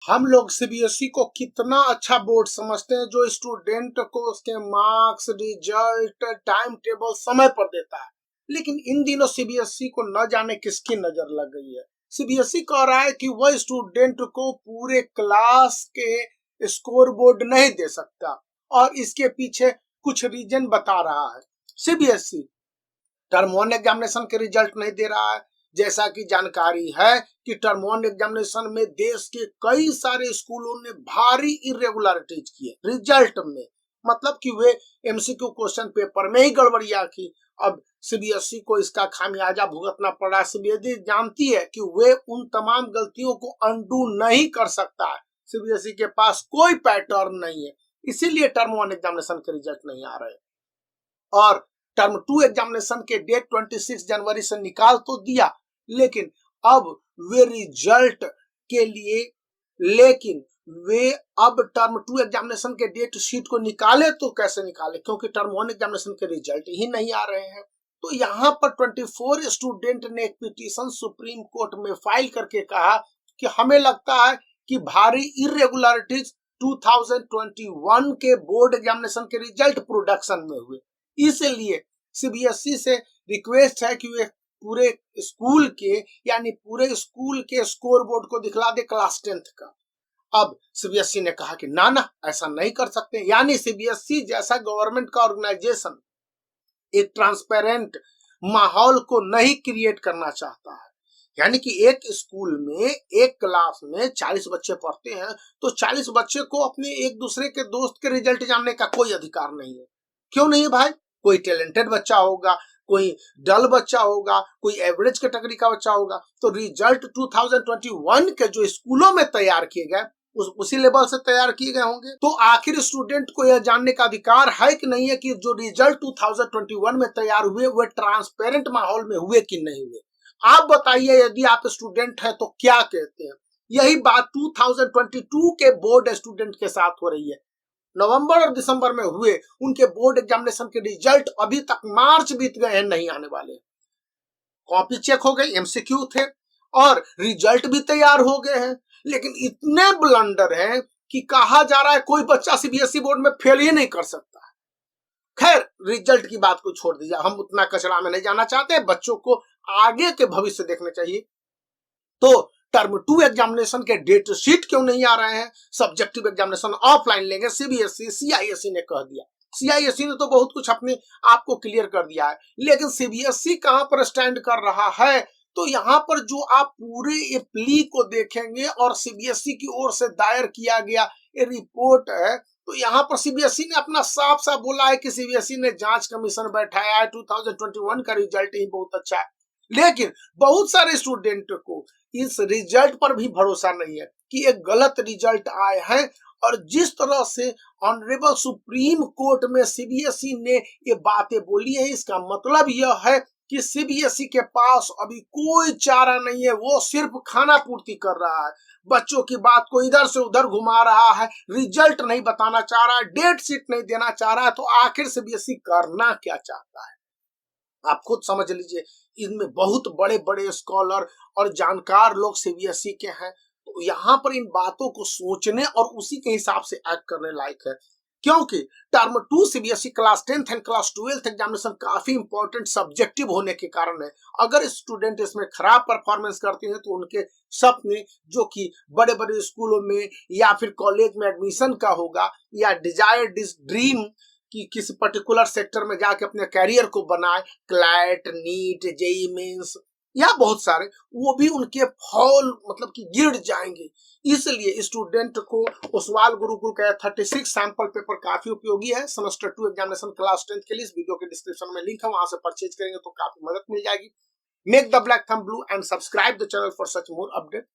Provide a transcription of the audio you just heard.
हम लोग सीबीएसई को कितना अच्छा बोर्ड समझते हैं जो स्टूडेंट को उसके मार्क्स, रिजल्ट, टाइम टेबल समय पर देता है। लेकिन इन दिनों सीबीएसई को न जाने किसकी नजर लग गई है। सीबीएसई कह रहा है कि वह स्टूडेंट को पूरे क्लास के स्कोर बोर्ड नहीं दे सकता और इसके पीछे कुछ रीजन बता रहा है। सीबीएसई टर्म वन एग्जामिनेशन के रिजल्ट नहीं दे रहा है। जैसा कि जानकारी है कि टर्म वन एग्जामिनेशन में देश के कई सारे स्कूलों ने भारी इरेगुलरिटीज किए रिजल्ट में, मतलब कि वे एमसीक्यू क्वेश्चन पेपर में ही गड़बड़ियां की। अब सीबीएसई को इसका खामियाजा भुगतना पड़ा। सीबीएसई जानती है कि वे उन तमाम गलतियों को अनडू नहीं कर सकता है। सीबीएसई के पास कोई पैटर्न नहीं है, इसीलिए टर्म वन एग्जामिनेशन के रिजल्ट नहीं आ रहे। और टर्म टू एग्जामिनेशन के डेट 26 जनवरी से निकाल तो दिया, लेकिन अब वे रिजल्ट के लिए लेकिन वे अब टर्म टू एग्जामिनेशन के डेट शीट को निकाले तो कैसे निकाले, क्योंकि टर्म वन एग्जामिनेशन के रिजल्ट ही नहीं आ रहे हैं। तो यहाँ पर 24 स्टूडेंट ने एक पिटीशन सुप्रीम कोर्ट में फाइल करके कहा कि हमें लगता है कि भारी इरेगुलरिटीज 2021 के बोर्ड एग्जामिनेशन के रिजल्ट प्रोडक्शन में हुए। इसलिए सीबीएसई से रिक्वेस्ट है कि वे पूरे स्कूल के यानी पूरे स्कूल के स्कोर बोर्ड को दिखला दे क्लास 10th का। अब सीबीएसई ने कहा कि ना ना ऐसा नहीं कर सकते, यानी सीबीएसई जैसा गवर्नमेंट का ऑर्गेनाइजेशन एक ट्रांसपेरेंट माहौल को नहीं क्रिएट करना चाहता है। यानी कि एक स्कूल में एक क्लास में 40 बच्चे पढ़ते हैं तो 40 बच्चे को अपने एक दूसरे के दोस्त के रिजल्ट जानने का कोई अधिकार नहीं है। क्यों नहीं है भाई? कोई टैलेंटेड बच्चा होगा, कोई डल बच्चा होगा, कोई एवरेज कैटेगरी का बच्चा होगा। तो रिजल्ट 2021 के जो स्कूलों में तैयार किए गए उसी लेवल से तैयार किए गए होंगे। तो आखिर स्टूडेंट को यह जानने का अधिकार है कि नहीं है कि जो रिजल्ट 2021 में तैयार हुए वे ट्रांसपेरेंट माहौल में हुए कि नहीं हुए। आप बताइए, यदि आप स्टूडेंट हैं तो क्या कहते हैं? यही बात 2022 के बोर्ड स्टूडेंट के साथ हो रही है। नवंबर और दिसंबर में हुए उनके बोर्ड एग्जामिनेशन के रिजल्ट अभी तक मार्च बीत गए हैं, नहीं आने वाले। कॉपी चेक हो गई, एमसीक्यू थे और रिजल्ट भी तैयार हो गए हैं, लेकिन इतने ब्लंडर हैं कि कहा जा रहा है कोई बच्चा सीबीएसई बोर्ड में फेल ही नहीं कर सकता। खैर, रिजल्ट की बात को छोड़ दीजिए, हम उतना कचरा में नहीं जाना चाहते। बच्चों को आगे के भविष्य देखने चाहिए। तो टर्म टू एग्जामिनेशन के डेट शीट क्यों नहीं आ रहे हैं? सब्जेक्टिव एग्जामिनेशन ऑफलाइन लेंगे सीबीएसई, सीआईएसई ने कह दिया। सीआईएसई ने तो बहुत कुछ अपने आप को क्लियर कर दिया है, लेकिन सीबीएसई कहां पर स्टैंड कर रहा है? तो यहाँ पर जो आप पूरे ये प्ली को देखेंगे और सीबीएसई की ओर से दायर किया गया ये रिपोर्ट है, तो यहाँ पर सीबीएसई ने अपना साफ साफ बोला है कि सीबीएसई ने जांच कमीशन बैठाया है, 2021 का रिजल्ट ही बहुत अच्छा है। लेकिन बहुत सारे स्टूडेंट को इस रिजल्ट पर भी भरोसा नहीं है कि एक गलत रिजल्ट आए हैं। और जिस तरह से ऑनरेबल सुप्रीम कोर्ट में सीबीएसई ने ये बातें बोली है, इसका मतलब यह है कि सीबीएसई के पास अभी कोई चारा नहीं है। वो सिर्फ खाना पूर्ति कर रहा है, बच्चों की बात को इधर से उधर घुमा रहा है, रिजल्ट नहीं बताना चाह रहा है, डेट शीट नहीं देना चाह रहा है। तो आखिर सीबीएसई करना क्या चाहता है? आप खुद समझ लीजिए। इनमें बहुत बड़े बड़े स्कॉलर और जानकार लोग सीबीएसई के हैं, तो यहाँ पर इन बातों को सोचने और उसी के हिसाब से एक्ट करने लायक है। क्योंकि term two CBSE class 10th and class 12th examination काफी इंपॉर्टेंट सब्जेक्टिव होने के कारण है। अगर स्टूडेंट इसमें खराब परफॉर्मेंस करते हैं तो उनके सपने, जो कि बड़े बड़े स्कूलों में या फिर कॉलेज में एडमिशन का होगा, या डिजायर्ड ड्रीम कि किसी पर्टिकुलर सेक्टर में जाके अपने कैरियर को बनाए, क्लैट, नीट, जेई मेंस या बहुत सारे, वो भी उनके फॉल मतलब कि गिर जाएंगे। इसलिए स्टूडेंट को ओसवाल गुरुकुल का 36 सैंपल पेपर काफी उपयोगी है सेमेस्टर 2 एग्जामिनेशन क्लास 10th के लिए। इस वीडियो के डिस्क्रिप्शन में लिंक है, वहां से परचेज करेंगे तो काफी मदद मिल जाएगी। Make the black thumb blue and subscribe the channel for such more update.